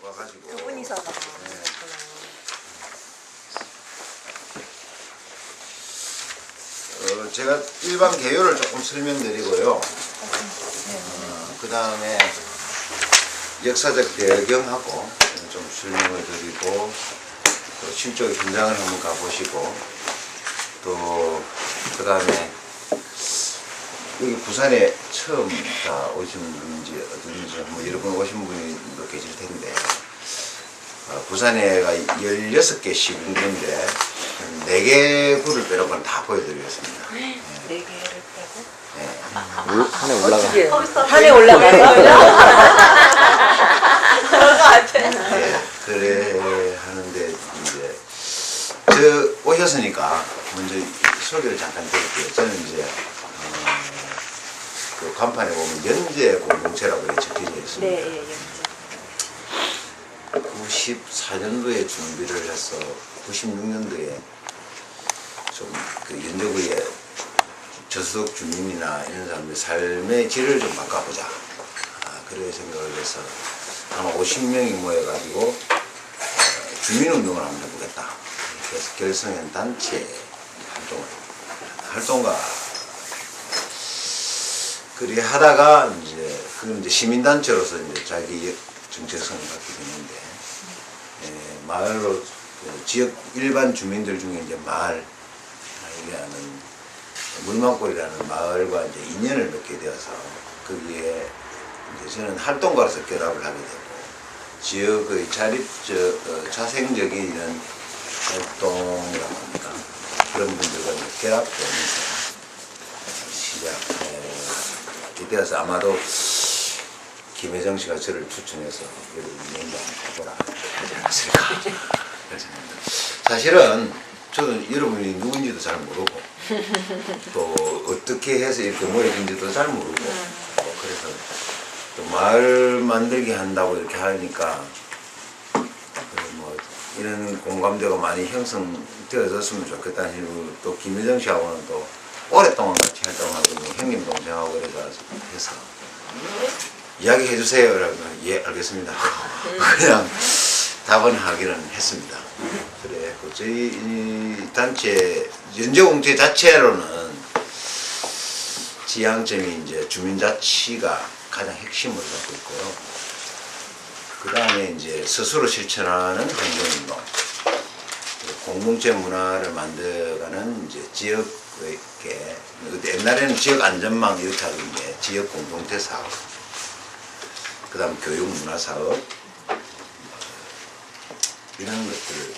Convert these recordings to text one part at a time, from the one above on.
와가지고. 두 분이서 다. 제가 일반 개요를 조금 설명드리고요. 그 다음에 역사적 배경하고 좀 설명을 드리고, 또 실제 현장을 한번 가보시고, 또 그 다음에 여기 부산에 처음 다 오신 분인지 어떤지 뭐 여러 분 오신 분이 계실 텐데, 부산에가 16개 시군구인데 4개 구를 빼놓고는 다 보여드리겠습니다. 4개를 빼고? 네. 산에 올라가. 산에 올라가요? 그런 거 같아. 네, 그래 하는데 이제 저 오셨으니까 먼저 소개를 잠깐 드릴게요. 저는 이제 그 간판에 보면 연재 공동체라고 적혀져 있습니다. 네, 예, 94년도에 준비를 해서 96년도에 좀 그 연저구의 저소득 주민이나 이런 사람들 삶의 질을 좀 바꿔보자. 그래 생각을 해서 아마 50명이 모여가지고 주민운동을 한번 해보겠다. 그래서 결성한 단체 활동가 그리 하다가 이제 그건 이제 시민단체로서 이제 자기 정체성을 갖게 되는데, 마을로 지역 일반 주민들 중에 이제 마을이라는 물망골이라는 마을과 이제 인연을 맺게 되어서 거기에 이제 저는 활동가로서 결합을 하게 되고, 지역의 자생적인 이런 활동이라고 합니까? 그런 분들과 이제 결합되면서 시작이 되어서 아마도 김혜정 씨가 저를 추천해서 여러분 연구를 해보라 하지 않았을까 그런 생각입니다. 사실은 저도 여러분이 누군지도 잘 모르고 또 어떻게 해서 이렇게 모여진지도 잘 모르고 그래서 또 마을 만들기 한다고 이렇게 하니까 뭐 이런 공감대가 많이 형성되어졌으면 좋겠다는 식으로 또 김혜정 씨하고는 또 오랫동안 같이 활동하고 있는 형님 동생하고 해서 이야기해 주세요. 그러면 예 알겠습니다. 그냥 답은 하기는 했습니다. 그래 저희 이 단체 연재공체 자체로는 지향점이 이제 주민자치가 가장 핵심을 갖고 있고요. 그 다음에 이제 스스로 실천하는 환경운동, 공동체 문화를 만들어가는 이제 지역의 옛날에는 지역 안전망 이렇게 하고 이제 지역 공동체 사업, 그 다음 교육 문화 사업 이런 것들을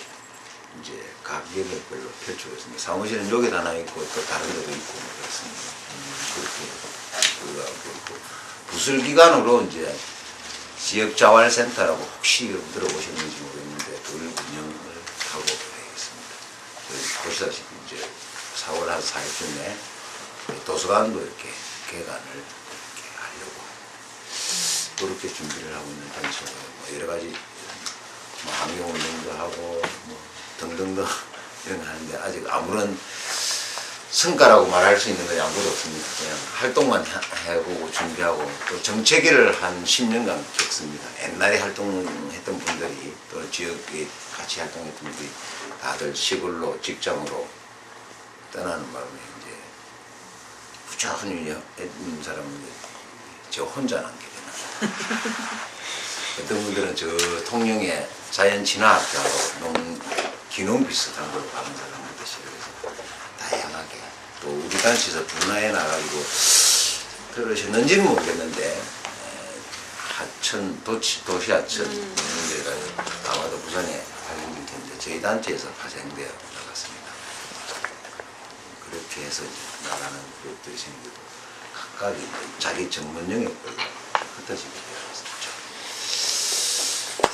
이제 각 영역별로 펼치고 있습니다. 사무실은 여기도 하나 있고 또 다른 데도 있고 그렇습니다. 그렇게 부설기관으로 이제 지역자활센터라고 혹시 들어보셨는지 모르겠는데 그걸 운영을 하고 있습니다. 보시다시피 이제 4월 한 4일쯤에 도서관도 이렇게 개관을 이렇게 하려고 그렇게 준비를 하고 있는 단체고, 뭐 여러 가지 뭐 환경운동도 하고 뭐 등등등 이런 거 하는데 아직 아무런 성과라고 말할 수 있는 건 아무것도 없습니다. 그냥 활동만 해보고 준비하고 또 정체기를 한 10년간 겪습니다. 옛날에 활동했던 분들이 또 지역에 같이 활동했던 분들이 다들 시골로 직장으로 떠나는 바람에 이제 부처분이 있는 사람은 저 혼자 남게 되는 어떤 분들은 저 통영의 자연 친화학교하고 기농 비슷한 걸 가는 사람들 시작해서 다양하게 또 우리 단체에서 분화해 나가지고 들으셨는지는 모르겠는데 하천 도시하천 이런 데가 아마도 부산에 발견될 텐데 저희 단체에서 파생되어 나갔습니다. 그렇게 해서 이제 나가는 그룹들이 생기고 각각 자기 전문 영역별로 흩어지게 되었습니다.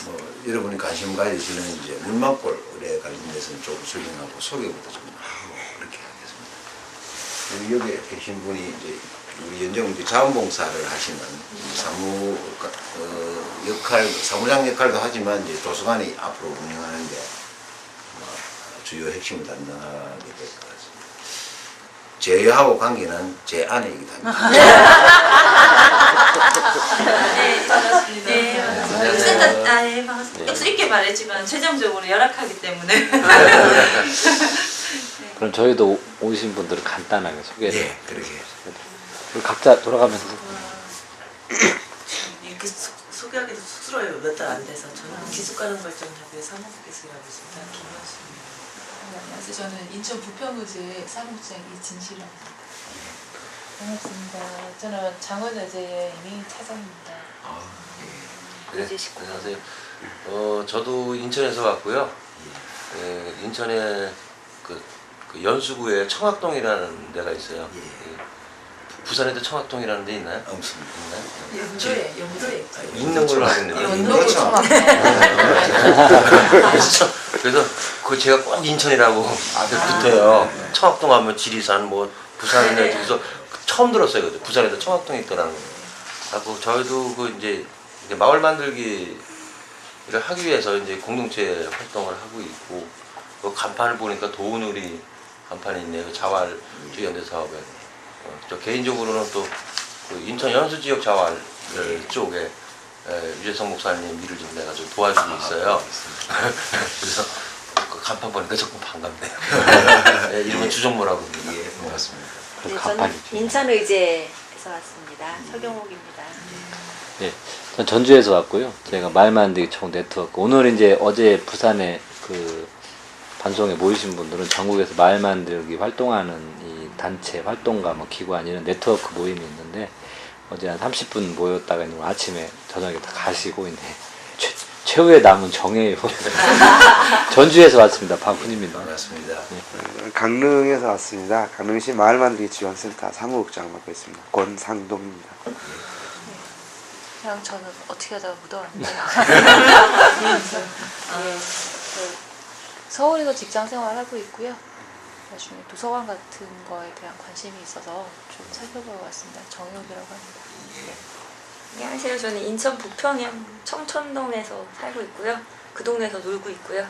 뭐 여러분이 관심 가지시는 이제 물망골에 관련돼서는 조금 설명하고 소개부터 좀 하고 그렇게 하겠습니다. 여기 계신 분이 이제 우리 연정군이 자원봉사를 하시는 사무장 역할도 하지만 이제 도서관이 앞으로 운영하는데 주요 핵심을 담당하게 될 것 같습니다. 제하고 관계는 제 아내이기도 합니다. 네, 반갑습니다. 네, 반갑습니다. 네, 반갑습니다. 말했지만 최종적으로 열악하기 때문에. 그럼 저희도 오신 분들을 간단하게 소개해 예, 그렇게 해요. 우리 각자 돌아가면서 이렇게 소개하기도 쑥스러워요. 몇 달 안 돼서. 저는 기숙가는 발전협회 사무국에서 일하고 있습니다. 김현수입니다. 안녕하세요. 저는 인천 부평의제 사무국장 이진실입니다. 반갑습니다. 저는 장원여제의 이민희 차장입니다. 네, 안녕하세요. 저도 인천에서 왔고요. 예, 인천에 그 연수구에 청학동이라는 데가 있어요. 예. 예. 부산에도 청학동이라는 데 있나요? 없습니다. 있나요? 영도에 있는 걸로 알고 있는데. 연도구 그렇죠. 청학동. 그래서 그 제가 꼭 인천이라고 앞에 붙어요. 청학동 하면 지리산 뭐 부산에 그래서 처음 들었어요. 그죠? 부산에도 청학동이 있더라는 거. 그래서 저희도 그 이제 마을 만들기를 하기 위해서 이제 공동체 활동을 하고 있고 그 간판을 보니까 도우누리 간판이 있네요. 그 자활주의 연대 사업에. 저 개인적으로는 또 그 인천 연수 지역 자활 쪽에 유재성 목사님 일을 좀 내가 좀 도와주고 있어요. 그래서 그 간판 보니까 조금 반갑네요. 네, 이름은 주정모라고 합니다. 예, 고맙습니다. 그 네, 저는 간판이죠. 인천의제에서 왔습니다. 서경옥입니다. 예, 전 전주에서 왔고요. 저희가 말만들기 총 네트워크. 오늘 이제 어제 부산에 그 반송에 모이신 분들은 전국에서 말만들기 활동하는 이 단체 활동가 뭐 기관 이런 네트워크 모임이 있는데 어제 한 30분 모였다가 오늘 아침에 저녁에 다 가시고 있네. 최후의 남은 정해요. 전주에서 왔습니다. 박훈입니다. 반갑습니다. 강릉에서 왔습니다. 강릉시 마을만들기 지원센터 사무국장 맡고 있습니다. 권상동입니다. 그냥 저는 어떻게 하다가 묻어왔는데요. 서울에서 직장 생활하고 있고요. 나중에 도서관 같은 거에 대한 관심이 있어서 좀 살펴보러 왔습니다. 정혜옥이라고 합니다. 안녕하세요. 저는 인천 부평역 청천동에서 살고 있고요. 그 동네에서 놀고 있고요.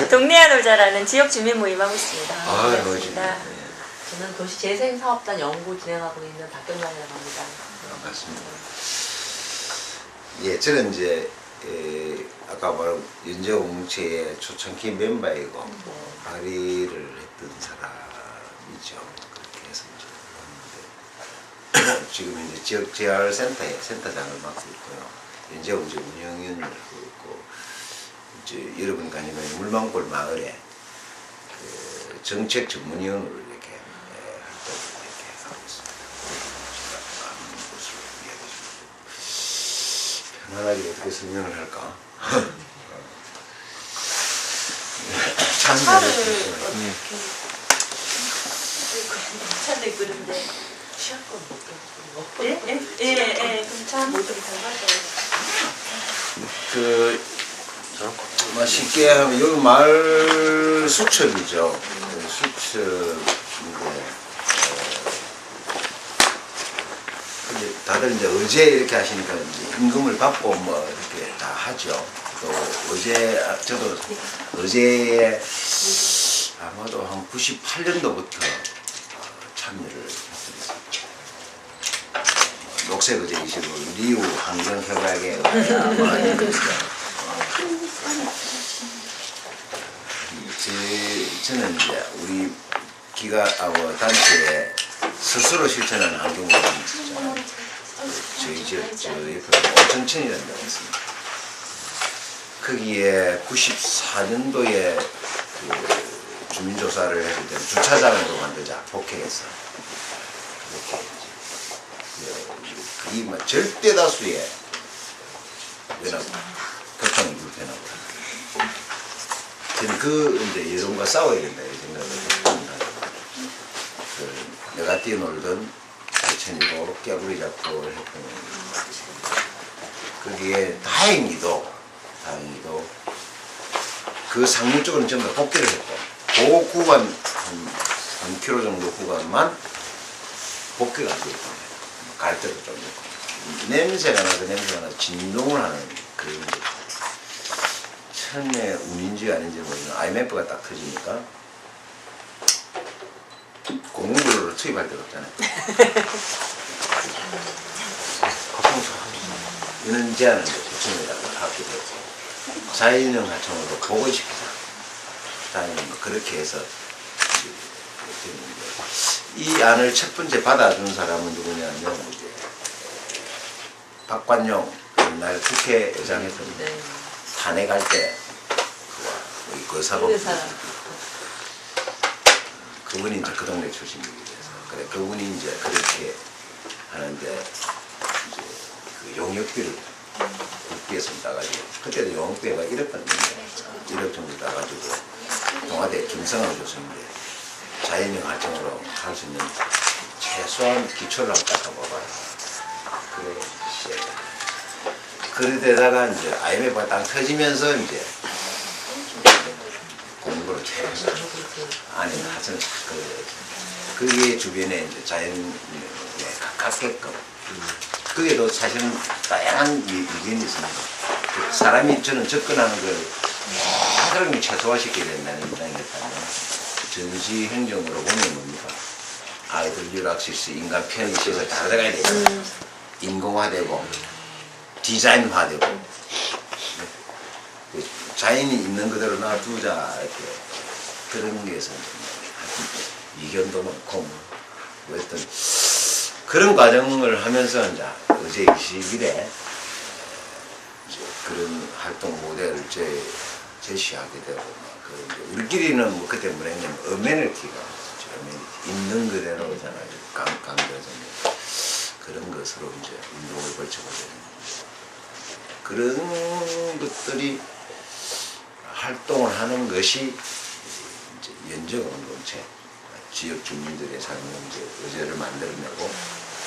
동네야 놀자라는 지역 주민 모임 하고 있습니다. 반갑습니다. 저는 도시재생사업단 연구 진행하고 있는 박경란이라고 합니다. 반갑습니다. 예, 저는 이제 아까 말한 연재공동체의 초창기 멤버이고 발의를 했던 사람이죠. 그렇게 해서 이제 왔는데 지금 이제 지역 재활 센터에 센터장을 맡고 있고요. 연재공동체 운영위원을 하고 있고 이제 여러분과 아니면 물망골 마을에 그 정책 전문위원으로 이렇게 활동을 이렇게 하고 있습니다. 제가 아는 것으로 이야기해주고 편안하게 어떻게 설명을 할까? 차를 참여를 차도 그런데. 취할 건 없고. 예, 그럼 차 모두 다 그 쉽게 하면 여기 마을 수첩이죠. 수첩인데 근데 다들 이제 의제 이렇게 하시니까 이제 임금을 받고 뭐 이렇게 다 하죠. 또 의제 저도 의제에 아마도 한 98년도부터 참여를 했습니다. 녹색 의제 이식으로 리우 환경협약에 저는 이제 우리 단체에 스스로 실천하는 환경보험이 있었죠. 저희 옆에 오천천이라는 데가 있습니다. 거기에 94년도에 그 주민조사를 했을 때 주차장을 또 만들자 폭행해서 그렇게 이 절대 다수의 교통이 불편하고 저는 그 이제 여론과 싸워야 된다 이 생각을 했습니다. 내가 뛰어놀던 대천이고 깨구리 잡고 했던 거기에 다행히도 그 상류 쪽은 전부 복귀를 했고 그 구간 한 킬로 정도 구간만 복귀가 안 되고 갈 때도 좀 있고 냄새가 나서 진동을 하는 그런 게 처음에 운인지 아닌지 모르지만 IMF가 딱 터지니까 공무부를 투입할 데가 없잖아요. 이런 제안을 대통령이라고 하기도 했고 자연형 하청으로 보고시키자. 다니는 뭐 그렇게 해서 됐는데 이 안을 첫 번째 받아준 사람은 누구냐면 이제 박관용 옛날 국회의장에서 네. 탄핵할 때 그 사법 그분이 이제 그 동네 출신이기 때문에 그래 그분이 이제 그렇게 하는데 이제 그 용역비를 국비에서 따가지고 그때도 용역비가 1억 받는데 1억 정도 따가지고 동아대 김성환 교수인데 자연형 활동으로 할 수 있는 최소한 기초를 한번 닦아봐봐요. 그래 시작이야. 그러다가 이제 IMF가 딱 터지면서 이제 공부를 계속 아니 하여튼 그게 주변에 이제 자연에 가깝게끔 그게도 사실은 다양한 의견이 있습니다. 사람이 저는 접근하는 걸 모든 최소화시켜야 된다는 입장이었다면 전시 행정으로 보면 뭡니까? 아이들 유락시스, 인간 편의시설 다 들어가야 되잖아요. 인공화되고 디자인화되고 자연이 있는 그대로 놔두자 이렇게 그런 게서 이견도 많고 뭐 어떤 그런 과정을 하면서 이제 어제 20일에 그런 활동 모델을 제시하게 되고 우리끼리는 뭐 그때 뭐라 했냐면 어메니티가 있는 그대로잖아요. 강조해서 그런 것으로 이제 운동을 벌쳐보게 됩니다. 그런 것들이 활동을 하는 것이 이제 연정 공동체, 지역 주민들의 삶을 이제 의제를 만들어내고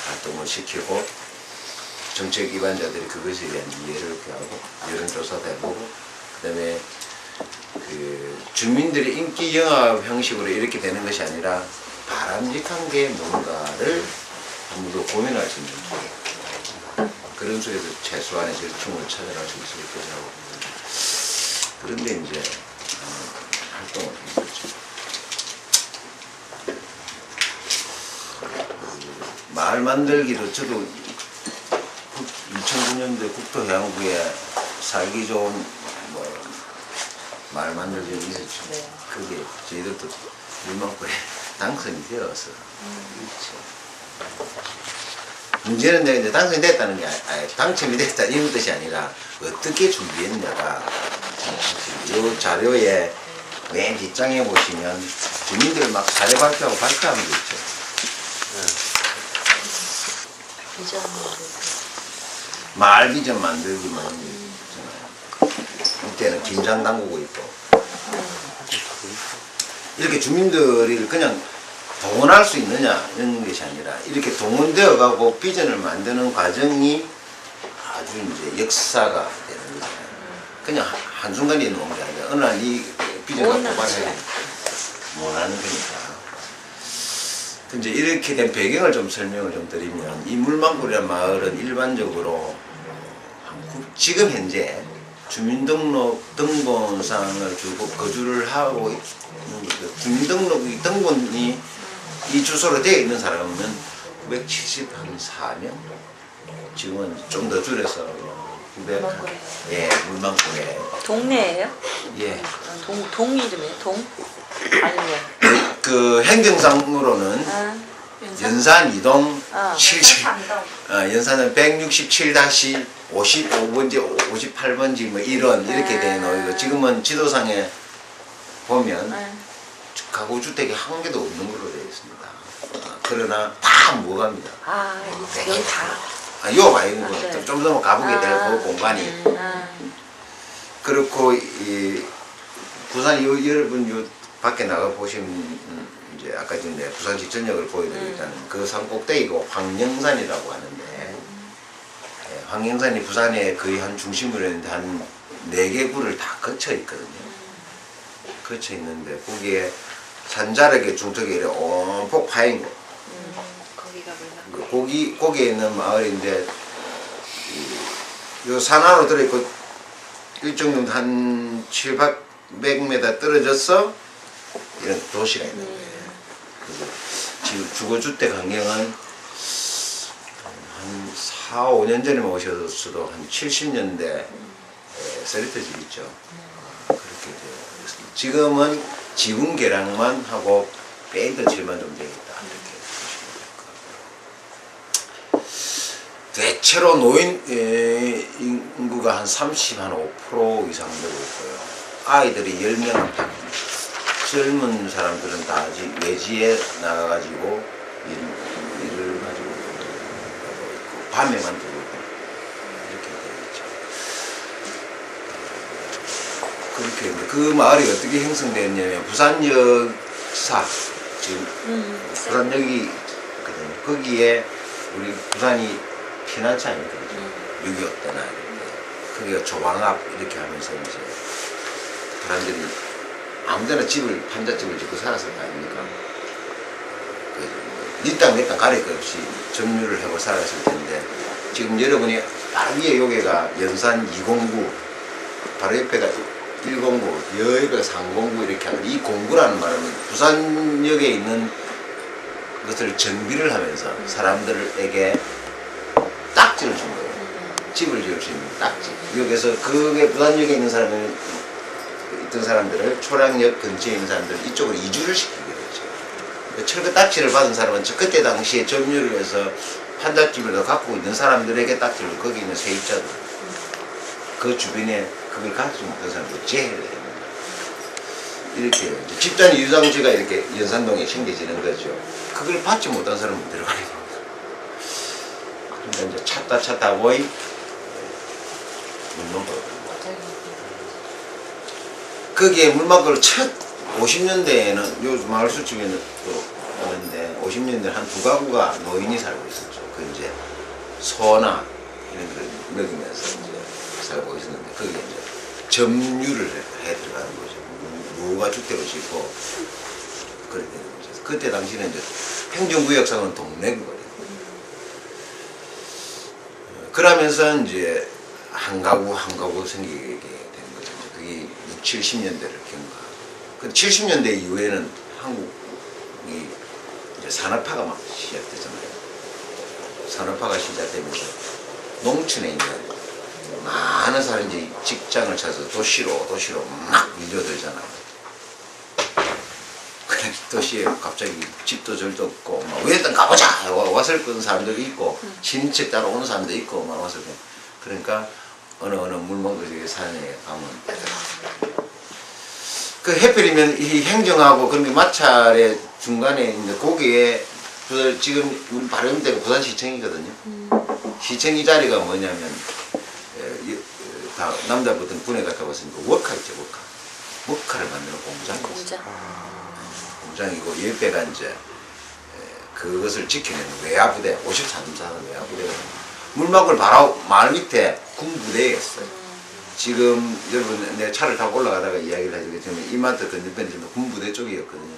활동을 시키고 정책 기관자들이 그것에 대한 이해를 하고 여론조사도 해보고 그다음에 그 주민들의 인기 영합 형식으로 이렇게 되는 것이 아니라 바람직한 게 뭔가를 한 번 더 고민할 수 있는 그런 속에서 최소한의 절충을 찾아갈 수 있을 거라고 봅니다. 그런데 이제 활동을 한 거죠. 마을 만들기도 저도 2009년도에 국토해양부에 살기 좋은 뭐 마을 만들기 있었죠. 네. 그게 저희들도 물망골에 당선이 되어서 그렇죠. 문제는 내가 이제 당선이 됐다는 게 당첨이 됐다 이런 뜻이 아니라 어떻게 준비했냐가 이 자료에 맨 뒷장에 보시면 주민들 막 사례 발표하고 발표하는 거 있죠. 마을 비전 만들기만 있잖아요. 이때는 김장 담그고 있고 이렇게 주민들이 그냥 동원할 수 있느냐 이런 것이 아니라 이렇게 동원되어 가고 비전을 만드는 과정이 아주 이제 역사가 되는 거잖아요. 그냥 한순간에 놓은 게 아니라 어느 날 이 비전을 고발해야 못하는 거니까. 이제 이렇게 된 배경을 좀 설명을 좀 드리면 이 물망골이라는 마을은 일반적으로 지금 현재 주민등록 등본상을 주고 거주를 하고 있는 주민등록 등본이 이 주소로 되어 있는 사람은 974명 지금은 좀 더 줄여서 900 예, 물망골에 동네예요? 예. 동 이름이에요? 동? 아니면 그 행정상으로는 연산 2동 7지 연산은 167-55번지 58번지 뭐 이런 이렇게 돼 놓이고 지금은 지도상에 보면 가구 주택이 한 개도 없는 걸로 되어 있습니다. 그러나 다 무겁니다. 여기 다. 요 봐요. 좀 더 가보게 될 그 공간이 그렇고 이 부산 여러분 요 밖에 나가 보시면 이제 아까 전에 부산시 전역을 보여드렸다는 그 산 꼭대기가 황령산이라고 하는데 황령산이 부산의 거의 한 중심으로 있는데 한 4개 구를 다 거쳐 있거든요. 거쳐 있는데 거기에 산자락의 중턱에 온폭 파인 거. 거기가 물망골. 거기에 있는 마을인데 요 산 안으로 들어있고 일정 정도 한 700m 떨어져서 이런 도시가 있는 거예요. 지금 주거주택 환경은 한 4, 5년 전에 오셨어도 한 70년대 세리터 집 있죠. 그렇게 되어 있습니다. 지금은 지붕 개량만 하고 페인트 칠만 좀 되겠다 이렇게 보시면 될 것 같고요. 대체로 노인 인구가 한 5% 이상 되고 있고요. 아이들이 10명 안팎입니다. 젊은 사람들은 다 아직 외지에 나가가지고 일을 가지고 있고 밤에만 들어오고 이렇게 되어 있죠. 그렇게 그 마을이 어떻게 형성되었냐면 부산역사 지금 부산역이 있거든요. 거기에 우리 부산이 피난처 아닙니까? 6.25 때나 거기가 조방압 이렇게 하면서 이제 사람들이 아무데나 집을 판잣집을 짓고 살았을 거 아닙니까? 니 땅 내 땅 가릴 것 없이 점유를 하고 살았을 텐데 지금 여러분이 바로 위에 여기가 연산 209 바로 옆에가 109 여기가 309 이렇게 하는 이 공구라는 말은 부산역에 있는 것을 정비를 하면서 사람들에게 딱지를 준 거예요. 집을 지을 수 있는 딱지. 여기서 그게 부산역에 있는 사람은 있던 사람들을 초량역 근처에 있는 사람들을 이쪽으로 이주를 시키게 되죠. 철거 딱지를 받은 사람은 그때 당시에 점유를 해서 판잣집을 더 갖고 있는 사람들에게 딱지를 거기 있는 세입자들 그 주변에 그걸 가지고 못한 사람들 제해를 해요. 이렇게 집단의 유상지가 이렇게 연산동에 생겨지는 거죠. 그걸 받지 못한 사람은 들어가야 됩니다. 그러니까 이제 찾다 보이 물망고로 거기에 물망고를 첫 50년대에는 요 마을 수집에는 또 오는데 50년대 한 2가구가 노인이 살고 있었죠. 그 이제 소나 이런 걸 먹이면서 이제 살고 있었는데 거기에 이제 점유를 해 들어가는 거죠. 무가 주택을 짓고 그렇게 되는 거죠. 그때 당시는 이제 행정구역상은 동네구거든요. 그러면서 이제 한 가구 생기게 되는 거죠. 그게 60, 70년대를 경과하고. 그 70년대 이후에는 한국이 이제 산업화가 막 시작되잖아요. 산업화가 시작되면서 농촌에 있는 많은 사람들이 직장을 찾아서 도시로 막 밀려들잖아요. 그래 도시에 갑자기 집도 절도 없고 막 일단 가보자 왔을 건 사람들이 있고 친척 따라 오는 사람도 있고 막 왔을 때 그러니까 어느 물망고지 산에 가면 그 해필이면 이 행정하고 그런 게 마찰의 중간에 있는데 거기에 지금 우리 바로 옆대가 부산시청이거든요. 시청 이 자리가 뭐냐면 다 남자분들 군에 갔다 왔으니까 워카 있죠. 워카를 만드는 공장이었어요. 공장이고 옆에가 이제 그것을 지켜내는 외화부대 53사는 외화부대가 물막을 바로 마을 밑에 군부대였어요. 지금 여러분 내 차를 타고 올라가다가 이야기를 해주겠지만 이마트 건너편에 군부대 쪽이었거든요.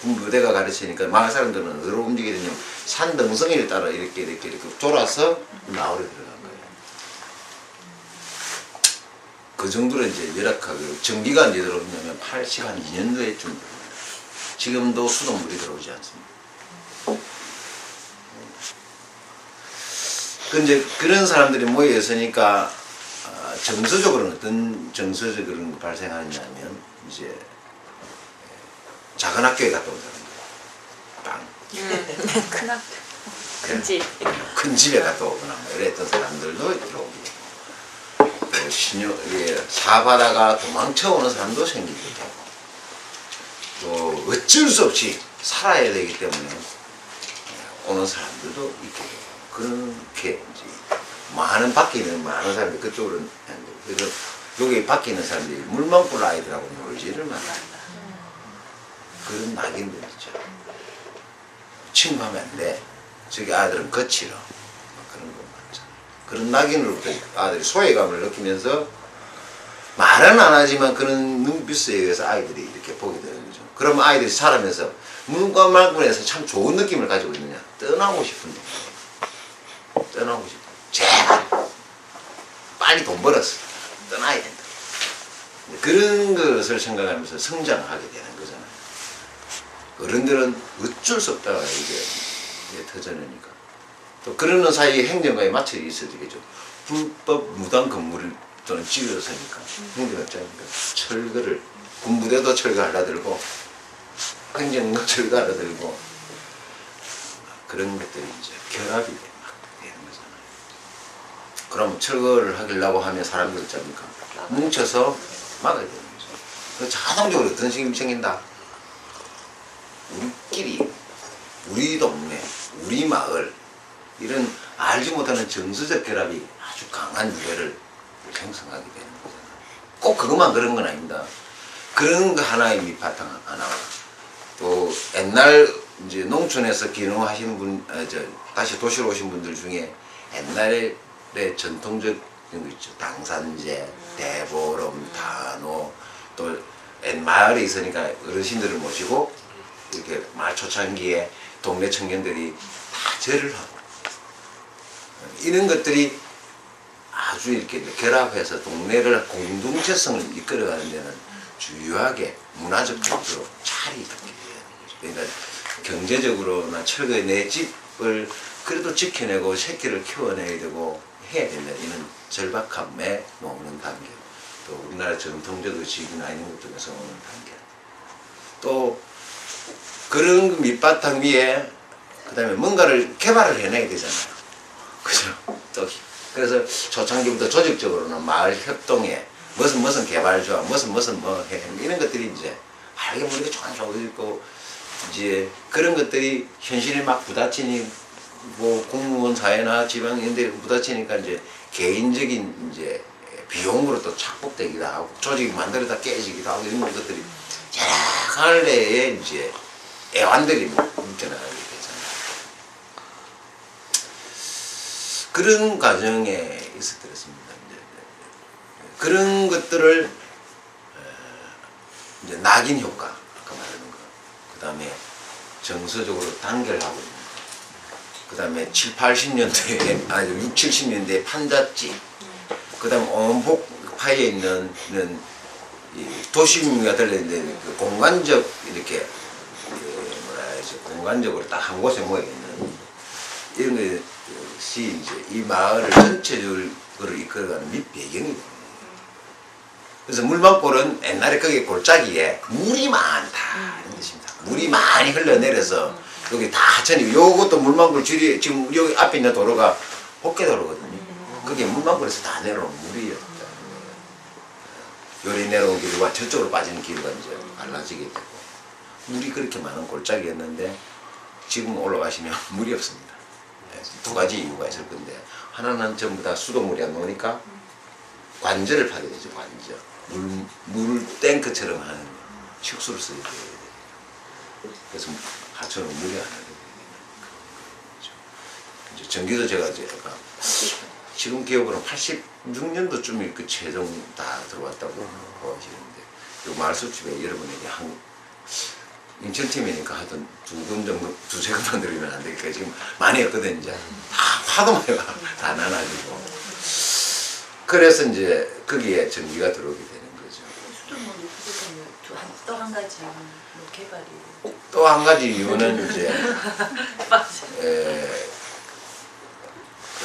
군부대가 가르치니까 마을 사람들은 어디로 움직이게 되냐면 산 등성이를 따라 이렇게 돌아서 마을에 들어간 거예요. 그 정도로 이제 열악하고 전기가 언제 들어오냐면 80한 2년도에 좀 지금도 수돗물이 들어오지 않습니다. 그 이제 그런 사람들이 모여 있으니까 정서적으로는 어떤 정서적 그런 거 발생하냐면 이제 작은 학교에 갔다 온 사람들, 큰 학교. 큰 집에 갔다 오거나 뭐 이랬던 사람들도 들어오고 또 사바다가 도망쳐오는 사람도 생기게 되고 또 어쩔 수 없이 살아야 되기 때문에 오는 사람들도 있게 되고 그렇게 이제 밖에 있는 많은 사람들이 그쪽으로 그래서 여기 밖에 있는 사람들이 물망골 아이들하고 놀지를 말아요. 그런 낙인들 있죠. 침범하면 안 돼. 저기 아들은 거칠어. 그런 거 많잖아요. 그런 낙인으로부터 아들이 소외감을 느끼면서 말은 안 하지만 그런 눈빛에 의해서 아이들이 이렇게 보게 되는 거죠. 그러면 아이들이 살아면서 물망골에서 참 좋은 느낌을 가지고 있느냐. 떠나고 싶은 느낌. 떠나고 싶어. 제발 빨리 돈 벌었어. 떠나야 된다. 그런 것을 생각하면서 성장하게 되는 거잖아요. 어른들은 어쩔 수 없다가 이게 터져내니까. 또 그러는 사이에 행정가의 마찰이 있어지겠죠. 불법 무단 건물을 또는 찌르서니까 힘들었죠. 그러니까 철거를 군부대도 철거하려 들고 행정도 철거하려 들고 그런 것들이 이제 결합이 막 되는 거잖아요. 그럼 철거를 하려고 하면 사람들 어쩝니까? 뭉쳐서 막아야 되는 거죠. 그 자동적으로 어떤 식이 생긴다? 우리끼리, 우리 동네, 우리 마을 이런 알지 못하는 정서적 결합이 아주 강한 유래를 형성하게 되는 거잖아요. 꼭 그것만 그런 건 아닙니다. 그런 거 하나의 밑바탕 하나와 또 옛날 이제 농촌에서 귀농하시는 분, 다시 도시로 오신 분들 중에 옛날에 전통적 이런 거 있죠. 당산제, 대보름, 단오, 또 마을에 있으니까 어르신들을 모시고 이렇게 마을 초창기에 동네 청년들이 다 절을 하고 이런 것들이 아주 이렇게 결합해서 동네를 공동체성을 이끌어가는 데는 주요하게 문화적 요소로 잘 이끌게 돼야 되는 거죠. 그러니까 경제적으로나 철거의 내 집을 그래도 지켜내고 새끼를 키워내야 되고 해야 된다. 이는 절박함에 오는 단계. 또 우리나라 전통적 의식이나 이런 것들에서 오는 단계. 또 그런 밑바탕 위에 그다음에 뭔가를 개발을 해내야 되잖아요. 그죠? 또 그래서 초창기부터 조직적으로는 마을 협동에 무슨 개발조합, 무슨 뭐 해 이런 것들이 이제 이게 우리가 조금씩 있고 이제 그런 것들이 현실에 막 부딪히니 뭐 공무원 사회나 지방 이런 데 부딪히니까 이제 개인적인 이제 비용으로 또 착복되기도 하고 조직이 만들어다 깨지기도 하고 이런 것들이 여러 갈래에 이제 애완들이 뭉쳐나가게 되잖아요. 그런 과정에 있었습니다. 그런 것들을 이제 낙인 효과, 아까 말하는 거, 그 다음에 정서적으로 단결하고 있는 거, 그 다음에 7, 80년대에, 아니 6, 70년대에 판잣집, 그 다음에 원복 파에 있는 이 도시민가 들렸는데 그 공간적 이렇게 뭐라 해야지 공간적으로 딱 한 곳에 모여 있는 이런 것이 이제 이 마을을 전체적으로 이끌어가는 밑배경이 됩니다. 그래서 물망골은 옛날에 거기 골짜기에 물이 많다 이런 뜻입니다. 물이 많이 흘러내려서 여기 다 하천이 요것도 물망골 줄이 지금 여기 앞에 있는 도로가 호계도로거든요. 그게 물망골에서 다 내려온 물이었다. 요리 내려온 길과 저쪽으로 빠지는 길과 이제 갈라지게 되고 물이 그렇게 많은 골짜기였는데 지금 올라가시면 물이 없습니다. 두 가지 이유가 있을 건데 하나는 전부 다 수돗물이 안 나오니까 관절을 파게 되죠. 관절. 물 탱크처럼 하는 식수를 써야 돼요. 그래서 하천은 물이 안 나게 되죠. 이제 전기도 제가 아까 지금 기억으로는 86년도쯤에 그 최종 다 들어왔다고 보시는데 요 마을숲집에 여러분에게 인천팀이니까 하여튼 두세 건만 들으면 안 되니까 지금 많이 했거든 이제 다 화도만 다 나눠지고 그래서 이제 거기에 전기가 들어오게 되는 거죠. 수돗물이 부족하면 또 한 가지 개발이 또 한 가지 이유는 이제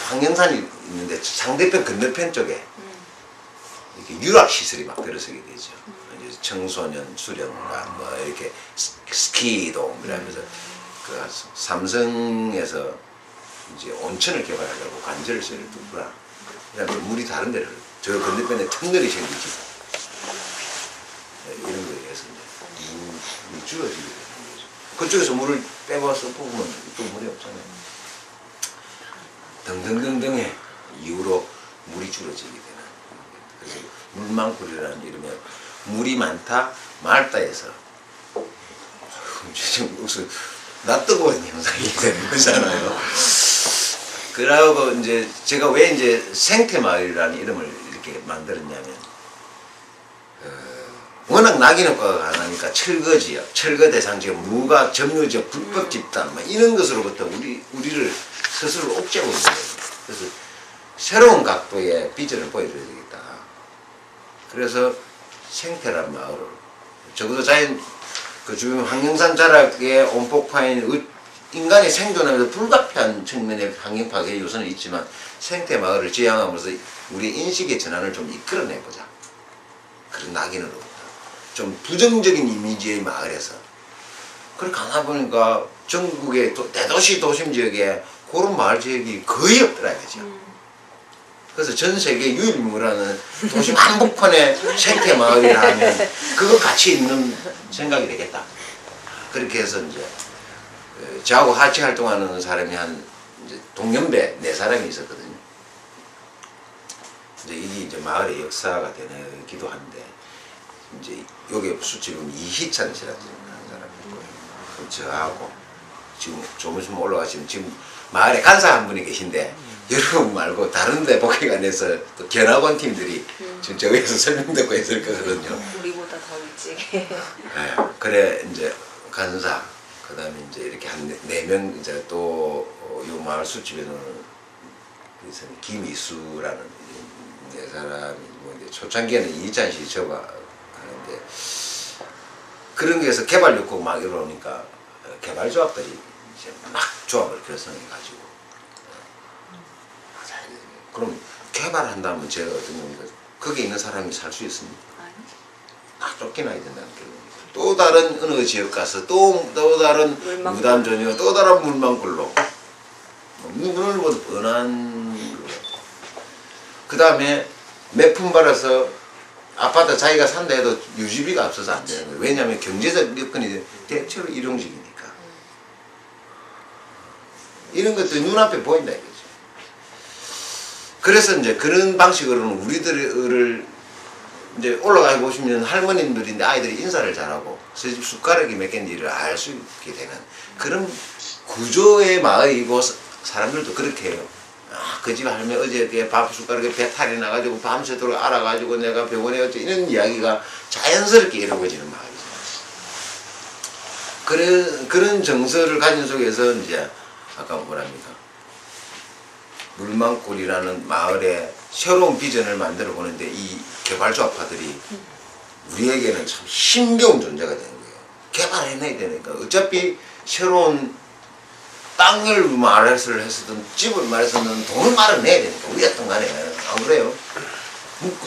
황령산이 있는데 상대편 건너편 쪽에 이렇게 유락 시설이 막 들어서게 되죠. 이제 청소년 수련관 뭐 이렇게 스키동 이러면서 그 삼성에서 이제 온천을 개발하려고 관절설을 두구나. 그다음에 물이 다른 데를 저 건너편에 터널이 생기지. 이런 거에 의해서 이제 물이 줄어지게 되는 거죠. 그쪽에서 물을 빼봐서 뽑으면 또 물이 없잖아요. 등등등등의 이유로 물이 줄어지게 되는. 그래서 물망굴이라는 이름에 물이 많다 말다에서 지금 무슨 낯뜨거운 현상이 되는 거잖아요. 그러고 이제 제가 왜 이제 생태마을이라는 이름을 이렇게 만들었냐면 워낙 낙인 효과가 강하니까 철거 지역, 철거 대상 지역, 무가 점유지역, 불법 집단 뭐 이런 것으로부터 우리를 스스로 옥죄고 있는 거예요. 그래서 새로운 각도의 비전을 보여줘야 되겠다. 그래서 생태란 마을을 적어도 자연 그 주변 황령산 자락의 온폭파인 인간의 생존하면서 불가피한 측면의 환경 파괴 요소는 있지만 생태 마을을 지향하면서 우리 인식의 전환을 좀 이끌어내보자. 그런 낙인으로부터 좀 부정적인 이미지의 마을에서 그렇게 가다 보니까 전국의 대도시 도심 지역에 그런 마을 지역이 거의 없더라 이거죠. 그래서 전 세계 유일무라는 도심 한복판에 생태 마을이라 하면 그거 같이 있는 생각이 되겠다. 그렇게 해서 이제 저하고 같이 활동하는 사람이 한 이제 동년배 4사람이 있었거든요. 이제 이게 이제 마을의 역사가 되기도 한데 이제 여기 수집은 이희찬 씨라는 사람이 있고요. 그럼 저하고 지금 조금 올라가시면 지금 마을에 간사 한 분이 계신데 여러분 말고 다른 데 복회관에서 또 견학원 팀들이 지금 저기에서 설명 듣고 있을 거거든요. 우리보다 더 일찍. 네, 그래 이제 간사 그다음에 이제 이렇게 한 4명 이제 또 요 마을 수집에는 김이수라는 4사람이 뭐 이제 초창기에는 이희찬 씨 저가 하는데 그런 게서 개발 욕구 막 이러니까 개발조합들이 이제 막 조합을 결성해 가지고 그럼 개발한다면 제가 어떤 겁니까? 거기 있는 사람이 살 수 있습니까? 다 쫓겨나야 된다는 결론입니다. 또 다른 어느 지역 가서 또 다른 무단 전이고 또 다른 물망굴로 누구를 보도 뻔한 그 다음에 몇 푼 벌어서 아파트 자기가 산다 해도 유지비가 없어서 안 되는 거예요. 왜냐하면 경제적 여건이 대체로 일용직이니까. 이런 것들이 눈앞에 보인다 이거죠. 그래서 이제 그런 방식으로는 우리들을 이제 올라가 보시면 할머님들인데 아이들이 인사를 잘하고 숟가락이 몇 개인지 를 알 수 있게 되는 그런 구조의 마을이고 사람들도 그렇게 해요. 아, 그 집 할머니 어제 밥 숟가락에 배탈이 나가지고 밤새도록 알아가지고 내가 병원에 어째 이런 이야기가 자연스럽게 이루어지는 마을이죠. 그런 정서를 가진 속에서 이제 아까 뭐랍니까? 물망골이라는 마을에 새로운 비전을 만들어 보는데 이 개발조합파들이 우리에게는 참 힘겨운 존재가 되는 거예요. 개발해내야 되니까 어차피 새로운 땅을 말해서를 했었든 집을 말해서는 돈을 마련해야 되니까 우리였던 간에 안 그래요?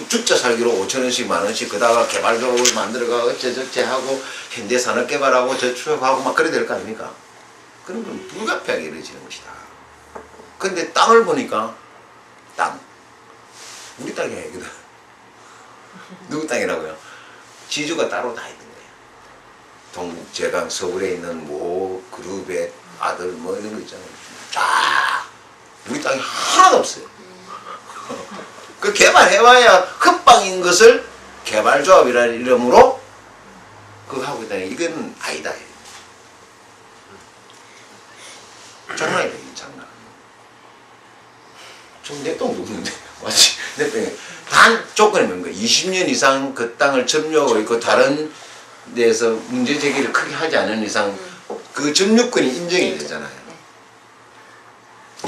죽자 살기로 5,000원씩 10,000원씩 그다가 개발조합을 만들어가 어째저째 하고 현대산업개발하고 저축하고 막 그래야 될 거 아닙니까? 그런 건 불가피하게 이루어지는 것이다. 근데 땅을 보니까 땅 우리 땅이 아니거든. 누구 땅이라고요? 지주가 따로 다 있는 거예요. 동국제강 서울에 있는 모 그룹의 아들 뭐 이런 거 있잖아요. 쫙 우리 땅이 하나도 없어요. 그 개발해와야 헛방인 것을 개발조합이라는 이름으로 그거 하고 있다니 이건 아니다. 장난이다 이 장난. 지금 내 똥 누구는데? 맞지? 내 똥에 단 조건이 있는 거야. 20년 이상 그 땅을 점유하고 있고 다른 데서 문제 제기를 크게 하지 않은 이상 그 점유권이 인정이 되잖아요.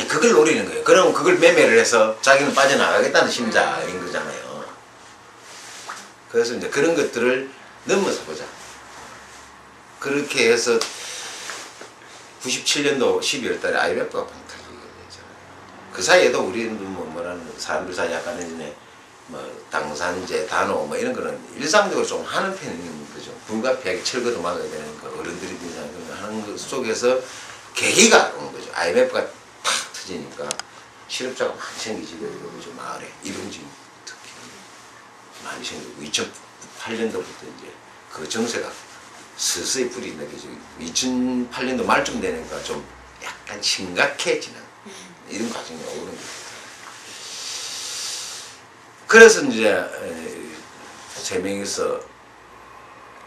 그걸 노리는 거예요. 그럼 그걸 매매를 해서 자기는 빠져나가겠다는 심자인 거잖아요. 그래서 이제 그런 것들을 넘어서 보자. 그렇게 해서 97년도 12월 달에 IMF가 방탈되게 되잖아요. 그 사이에도 우리는 뭐라는 사람들 사이 약간은 뭐 당산제, 단호 뭐 이런 거는 일상적으로 좀 하는 편인 거죠. 불가피하게 철거도 막아야 되는 거 어른들이 하는 것 속에서 계기가 오는 거죠. IMF가 탁 터지니까 실업자가 많이 생기지게 되는 거죠. 마을에 일용직 특히 많이 생기고 2008년도부터 이제 그 정세가 서서히 불이 느껴지고 2008년도 말쯤 되니까 좀 약간 심각해지는 이런 과정이 오는 거죠. 그래서 이제 3명이서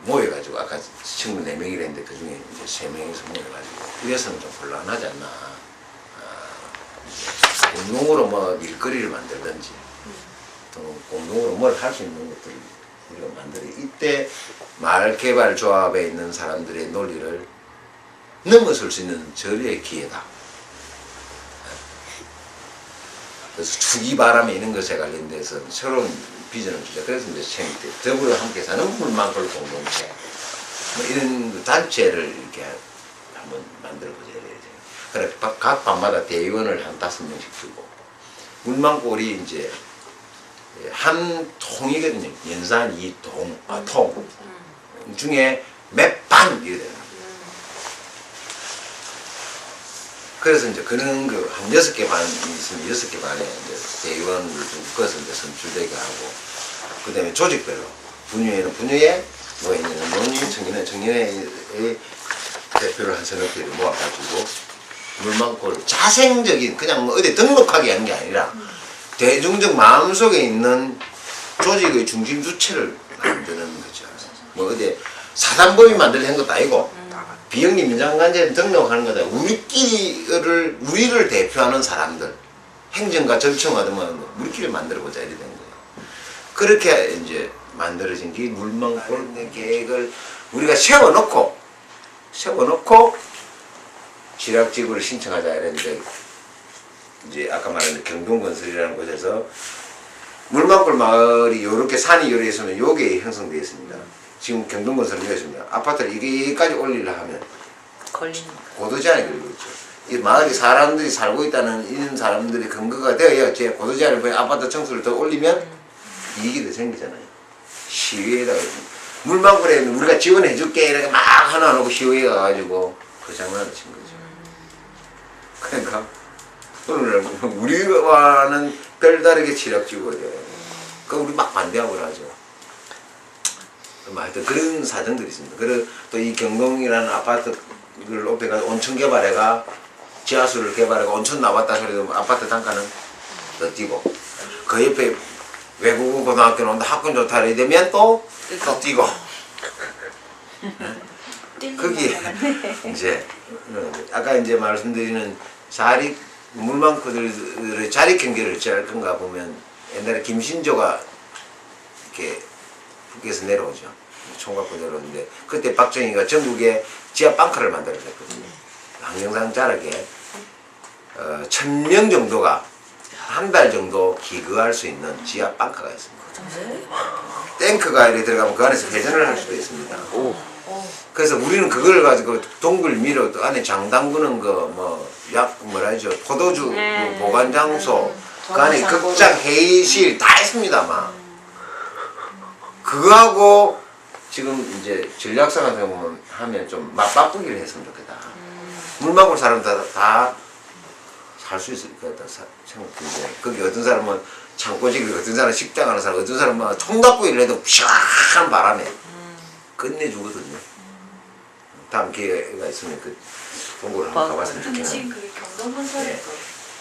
모여가지고 아까 친구 4명이라 했는데 그 중에 이제 3명이서 모여가지고 이래서는 좀 곤란하지 않나. 공동으로 뭐 일거리를 만들든지 또 공동으로 뭘 할 수 있는 것들을 우리가 만들어 이때 마을개발조합에 있는 사람들의 논리를 넘어설 수 있는 절의 기회다. 그래서 주기바람에 있는 것에 관련돼서 새로운 비전을 주자. 그래서 이제 생태 더불어 함께 사는 물망골 공동체 뭐 이런 단체를 이렇게 한번 만들어 보자. 그래 각 반마다 대의원을 한 5명씩 두고 물망골이 이제 한 통이거든요. 연산 2통, 통 중에 몇 반 이래 되는. 그래서 이제 그런 그 한 6개 반 있으면 6개 반에 이제 대의원을 좀 묶어서 이제 선출되게 하고, 그 다음에 조직별로 분유회는 분유회, 노인회는 노인, 청년회는 청년회의 대표를 한 서너 개를 모아가지고 물망골을 자생적인 그냥 뭐 어디 등록하게 하는 게 아니라 대중적 마음속에 있는 조직의 중심 주체를 만드는 거죠. 뭐 어디 사단법이 만들려는 것도 아니고 비영리 민장관제를 등록하는 거다. 우리를 대표하는 사람들, 행정가 절청하더만 우리끼리 만들어보자 이래 된 거예요. 그렇게 이제 만들어진 게 물망골 계획을 우리가 세워놓고 지락지구를 신청하자 이랬는데, 이제 아까 말한 경동건설이라는 곳에서 물망골 마을이 요렇게 산이 요래 있으면 요게 형성되어 있습니다. 지금 경동건설이 되어 있습니다. 아파트를 여기까지 올리려 하면 걸리니까. 고도제한이 걸리고 있죠. 이 마을에 사람들이 살고 있다는 이런 사람들이 근거가 되어야 제 고도제한을 보여 아파트 청수를 더 올리면 이익이 더 생기잖아요. 시의회에다가 물망골에 우리가 지원해 줄게 이렇게 막 하나 놓고 시의회 가가지고 그 장난을 친 거죠. 그러니까 오늘 우리와는 별다르게 지략지구가 돼요. 그 우리 막 반대하고 하죠. 하여튼 그런 사정들이 있습니다. 그리고 또 이 경동이라는 아파트를 높여가 온천 개발해가 지하수를 개발해가 온천 나왔다 소리도 아파트 단가는 더 뛰고, 그 옆에 외국 고등학교 나온다 학군 좋다 이래 되면 또 뛰고 거기에 이제 아까 이제 말씀드리는 물망골들의 자립 경제를 어찌할 건가 보면 옛날에 김신조가 이렇게 북에서 내려오죠. 총각부 내려오는데 그때 박정희가 전국에 지하 방카를 만들어냈거든요. 항영상 자락에 1000명 정도가 한 달 정도 기거할 수 있는 지하 방카가 있습니다. 탱크가 이렇게 들어가면 그 안에서 회전을 할 수도 있습니다. 그래서 우리는 그걸 가지고 동굴 미로 또 안에 장 담그는 포도주 보관 장소, 그 안에 극장 회의실 다 있습니다. 막 그거하고 지금 이제 전략상 같은 거 하면 좀 맞바꾸기를 했으면 좋겠다. 물망골 사람들 다 살 수 있을 것 같다 생각드는데, 거기 어떤 사람은 창고지기, 어떤 사람은 식당 하는 사람, 어떤 사람은 총닭구이를 해도 시원한 바람에 끝내주거든요. 다음 기회가 있으면 그 동굴을 한번 가봤으면 좋겠네요. 지금 그게 경동건설일 네. 거.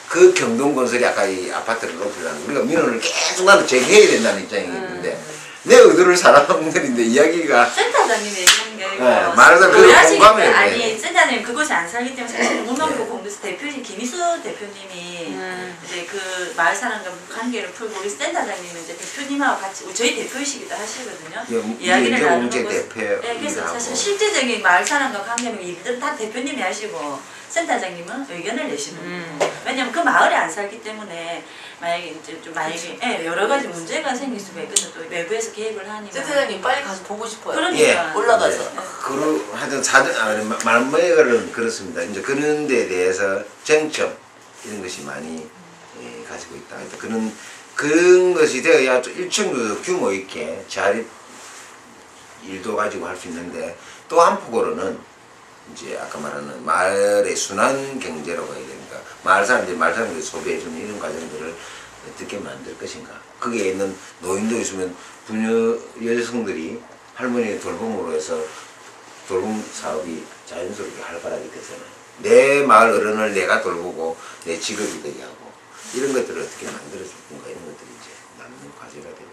그 경동건설이 아까 이 아파트를 높이려는 우리가 민원을 계속 나는 제기해야 된다는 입장이 있는데 내 의도를 사람들인데 이야기가 센터장님이 얘기하는 게 아니고 말하자면 그 공감을 해야 돼. 아니 센터장님 그곳이 안 살기 때문에 사실 물망골 공동체 대표님 김희수 대표님이 이제 그 마을 사람과 관계를 풀고 우리 센터장님은 이제 대표님하고 같이 저희 대표이시기도 하시거든요. 이야기를 나누는 거. 네, 그래서 사실 실제적인 마을 사람과 관계는 일들 다 대표님이 하시고 센터장님은 의견을 내시는 거예요. 왜냐면 그 마을에 안 살기 때문에 만약에 여러 가지 문제가 생길 수가 있거든요. 또 외부에서 개입을 하니까. 센터장님 빨리 가서 보고 싶어요. 그러니까. 올라가서. 하여튼 말머리는 그렇습니다. 이제 그런 데 대해서 쟁점 이런 것이 많이 가지고 있다. 그런 것이 되어야 일정 정도 규모 있게 자립 일도 가지고 할 수 있는데, 또 한 폭으로는 이제 아까 말하는 마을의 순환 경제로 가야 되니까 마을 사람들이 소비해주는 이런 과정들을 어떻게 만들 것인가. 거기에 있는 노인도 있으면 부녀 여성들이 할머니의 돌봄으로 해서 돌봄 사업이 자연스럽게 활발하게 되잖아요. 내 마을 어른을 내가 돌보고 내 직업이 되게 하고 이런 것들을 어떻게 만들어줄 건가, 이런 것들이 이제 남는 과제가 되고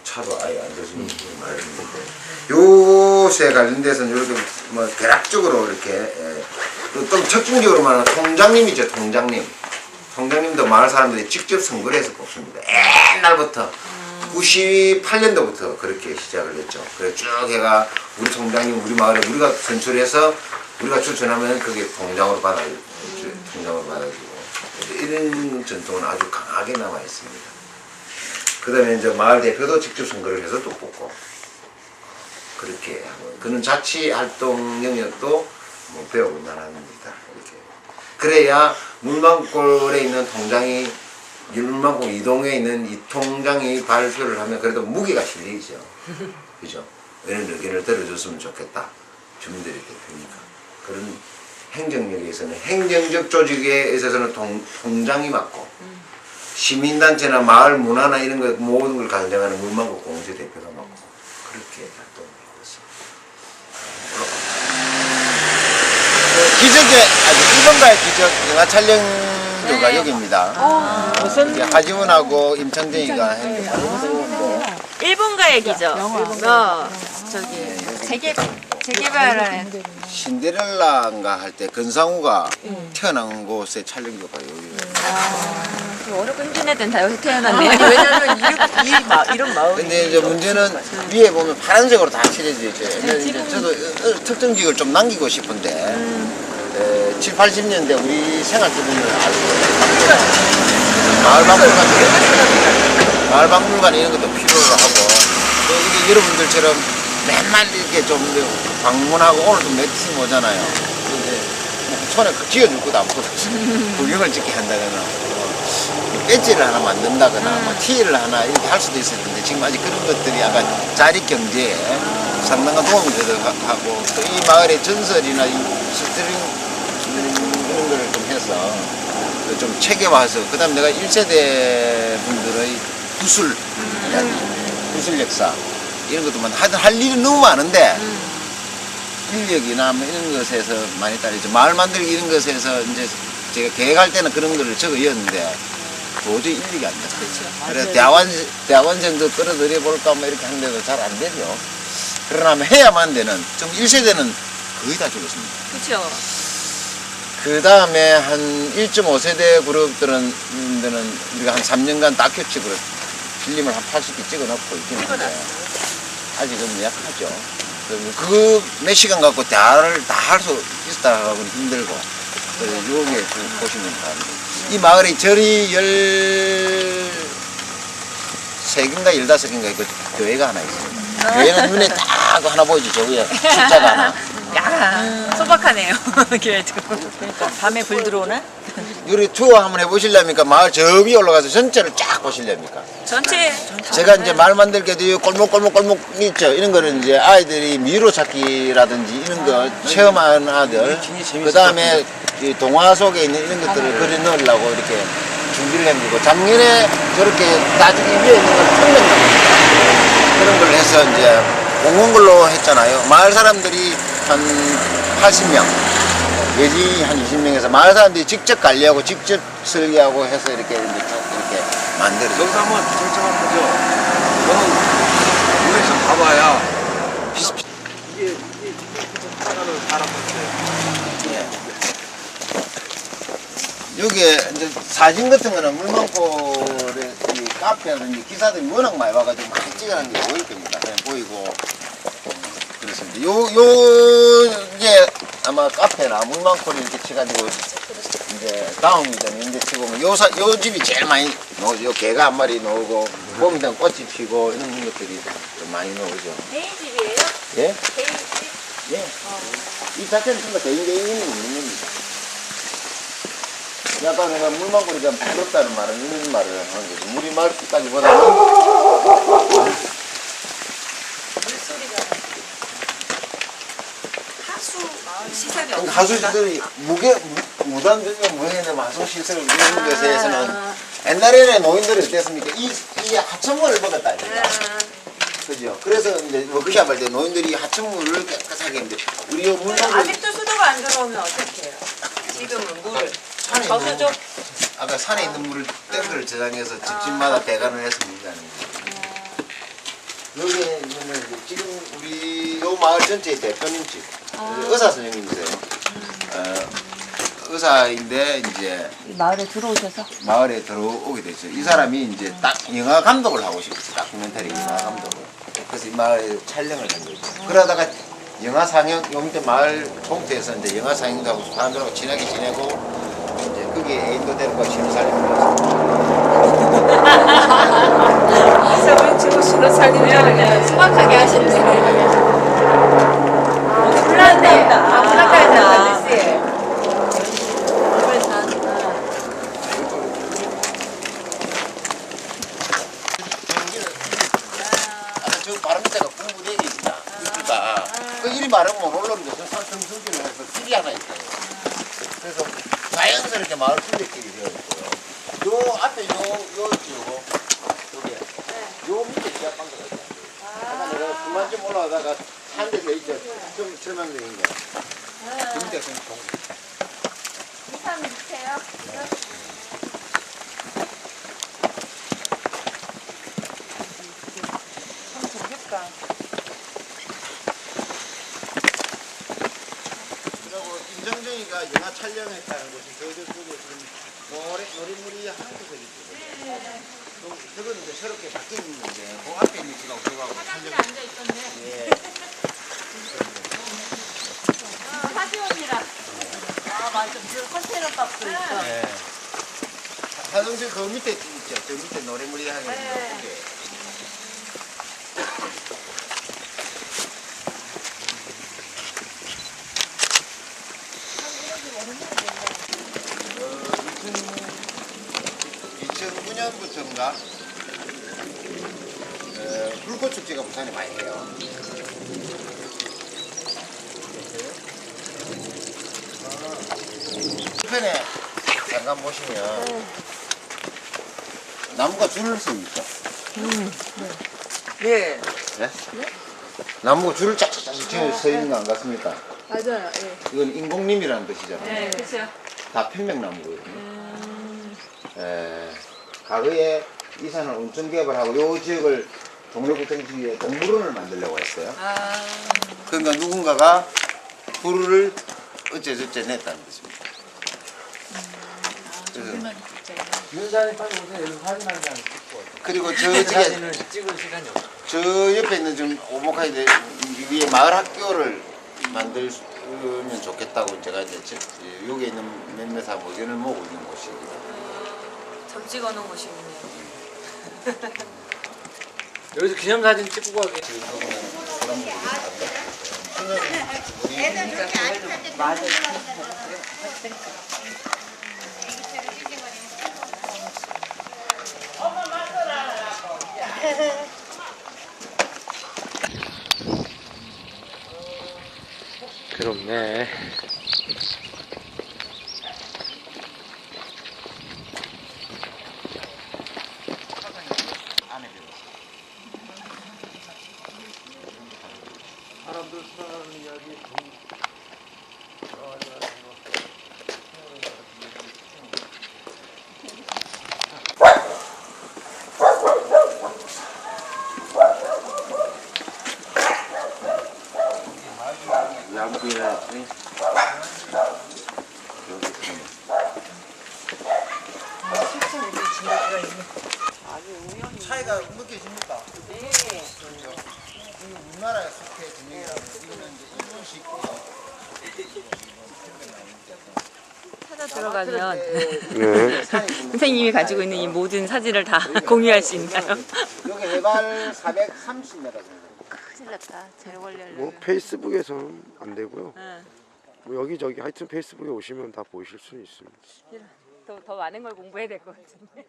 차도 아예 안 드시는 말인데, 요새 관련돼서는 이렇게 뭐 대략적으로 이렇게 좀 적중적으로 말하면 통장님이죠. 통장님도 마을 사람들이 직접 선거를 해서 뽑습니다. 옛날부터 98년도부터 그렇게 시작을 했죠. 그래서 쭉 해가 우리 통장님 우리 마을에 우리가 선출해서 우리가 추천하면 그게 통장으로 받아주고 이런 전통은 아주 강하게 남아 있습니다. 그 다음에 이제 마을 대표도 직접 선거를 해서 또 뽑고 그렇게 하고, 그는 자치 활동 영역도 뭐 배우고 나랍니다. 이렇게. 그래야 물망골에 있는 통장이 물망골 이동에 있는 이 통장이 발표를 하면 그래도 무게가 실리죠. 그죠? 이런 의견을 들어줬으면 좋겠다. 주민들이 대표니까. 그런 행정력에서는 행정적 조직에 있어서는 통장이 맞고 시민단체나 마을 문화나 이런 거 모든 걸 관장하는 물망골 공제 대표가 맞고 그렇게 활동하고 있습니다. 기적의 아주 1번가의 기적 영화 촬영료가 여기입니다. 이제 하지원하고 임창정이가 했는데 1분가의 기적. 저기 재개발하는 신데렐라인가 할 때 건상우가 태어난 곳의 촬영료가 여기. 어렵고 힘든 애들은 다 여기서 태어났네요. 왜냐면 이런 마음이. 근데 이제 문제는 위에 보면 파란색으로 다 칠해져 있죠. 이제 저도 특정 지역을 좀 남기고 싶은데 7, 80년대 우리 생활기분을 알고 마을박물관 이런 것도 필요로 하고 또 이게 여러분들처럼 맨날 이렇게 좀 방문하고 오늘도 매팀 오잖아요. 근데 손에 쥐어줄 것도 없거든. 구경을 찍게 한다거나 배지를 하나 만든다거나 뭐 티를 하나 이렇게 할 수도 있을 텐데 지금 아직 그런 것들이 약간 자립 경제에 상당한 도움이 되도록 하고 또 이 마을의 전설이나 이 스트링 이런 거를 좀 해서 좀 체계화해서 그 다음에 내가 1세대 분들의 구슬 이야기, 구슬 역사 이런 것도 할 일은 너무 많은데 인력이나 뭐 이런 것에서 많이 따르죠. 마을 만들기 이런 것에서 이제 제가 계획할 때는 그런 거를 적어였는데 도저히 인력이 안 돼요. 그래서 대학원생도 끌어들여 볼까 뭐 이렇게 하는데도 잘 안 되죠. 그러나 해야만 되는 좀 1세대는 거의 다 죽었습니다. 그렇죠. 그 다음에 한 1.5세대 그룹들은 우리가 한 3년간 다큐집으로 필름을 한 80개 찍어 놓고 있긴 한데 아직은 약하죠. 그 몇 시간 갖고 다 할 수 있다고는 힘들고 그래서 요게 보시면 다 이 마을에 절이 13개인가 15개인가 그 교회가 하나 있습니다. 교회는 눈에 딱 하나 보이죠. 저 위에 숫자가 하나. 야, 소박하네요. 그래도. 그러니까 밤에 불 들어오나? 우리 투어 한번 해보실랍니까? 마을 저 위에 올라가서 전체를 쫙 보실랍니까? 전체 제가 이제 말 만들게도 골목 있죠. 이런 거는 이제 아이들이 미로 찾기라든지 이런 거 체험하는 아들. 그 다음에 동화 속에 있는 이런 것들을 그려 넣으려고 이렇게 준비를 해놓고 작년에 저렇게 나중에 위에 있는 걸 펴내는 그런 걸 해서 이제 공원걸로 했잖아요. 마을 사람들이 한 80명, 외지 한 20명에서 마을 사람들이 직접 관리하고 직접 설계하고 해서 이렇게 만들어요. 여기서 한번 결정을 하죠. 저는 위에서 봐봐야 비슷. 이게 하나를 달아봤어요. 여기에 이제 사진 같은 거는 물망골의 이 카페라든지 기사들이 워낙 많이 와가지고 많이 찍어놓은 게 보일 겁니다. 그냥 보이고 그렇습니다. 이제 아마 카페나 물망골이 이렇게 쳐가지고 이제 다음이든 이런 데 치고 요 집이 제일 많이 나오죠. 요 개가 한 마리 나오고 봄이 되면 꽃이 피고 이런 것들이 좀 많이 나오죠. 개인 집이에요? 예? 개인 집? 예. 이 자체는 전부 개인이 있는 겁니다. 약간 내가 물망골이 좀 부럽다는 말은 이런 말을 하는 거죠. 물이 맑기까지보다는 물소리가 하수 시설이 없으니까 하수 시설이 무단적인 무해는 하수 시설을 이런 것에서는 옛날에는 노인들이 어땠습니까? 이 하천물을 먹었다 아닙니까? 그죠? 그래서 이제 워크숍 할 때 노인들이 하천물을 깨끗하게 했는데 우리 물망골 아직도 수도가 안 들어오면 어떻게 해요? 지금은 물을. 산에 있는 아까 산에 있는 물을 댐들을 저장해서 집집마다 배관을 해서 문제하는 거예요. 여기는 지금 우리 요 마을 전체의 대표님 집 의사 선생님이세요. 의사인데 이제 마을에 들어오셔서? 마을에 들어오게 됐죠. 이 사람이 이제 딱 영화 감독을 하고 싶었어요. 다큐멘터리 영화 감독을. 그래서 이 마을에 촬영을 한 거죠. 그러다가 영화 상영 요 밑에 마을 봉투에서 이제 영화 상영하고 사람들하고 친하게 지내고 이제 거기에 애인도 데리고 신호살림을 했어요. 이사분 지금 신호살림을 소박하게 하시는 분이에요. 플란다. 플란다. 마르면 못 올라오는데 저 산성수기를 해서 길이 하나 있어요. 그래서 자연스럽게 마을 순례길이 되어 있고요. 요 앞에 여기 요 밑에 지하방도가 있어요. 아까 내가 그만좀 올라가다가 산 데서 있죠. 좀 절망적인 거. 그 밑에 좀 좋은 거. 이상 밑에요? 참 좋겠다. 그리고 임정정이가 영화 촬영했다는 곳이 저쪽에 지금 노래물이 하나 더 있거든요. 저건 이제 새롭게 바뀐 건데 그 앞에 있는 집하고 저하고 촬영. 앉아 있던데. 예. 사지원이랑. 아 맞아. 그 컨테이너 박스 있어. 예. 화장실 그 밑에 있죠. 저 밑에 노래물이 하나 있는 게. 부터인가 불꽃 축제가 부산에 많이 해요. 편에 잠깐 보시면 나무가 줄을 서 있죠. 네. 네? 나무가 줄을 쫙쫙쫙 서 있는 거 안 같습니까? 맞아요. 예. 이건 인공림이라는 뜻이잖아요. 네, 그렇죠. 다 편백나무거든요. 과거에 이 산을 온천 개발하고 이 지역을 동래구청시에 동물원을 만들려고 했어요. 그러니까 누군가가 불을 어째저째 냈다는 것입니다. 윤산에 빨리 오세요. 여기 사진 한 장 찍고. 그리고 저 사진을 찍을 시간이 없어. 저 옆에 있는 좀 오목하게 위에 마을 학교를 만들면 좋겠다고 제가 이제 여기 있는 몇몇하고 의견을 모으고 있는 곳입니다. 점 찍어놓은 곳이군요. 여기서 기념사진 찍고 가게. 괴롭네. 사람들 수많은 이야기. 차이가 느껴집니까? 네. 우리나라의 숙회 진영이라면 이거는 이제 일본식 찾아 들어가면 선생님이 가지고 있는 이 모든 사진을 다 공유할 수 있나요? 여기 해발 430m 정도. 큰일 났다. 제 원래는. 뭐 페이스북에서는 안 되고요. 뭐 여기저기 하여튼 페이스북에 오시면 다 보실 수 있습니다. 더 많은 걸 공부해야 될 것 같은데.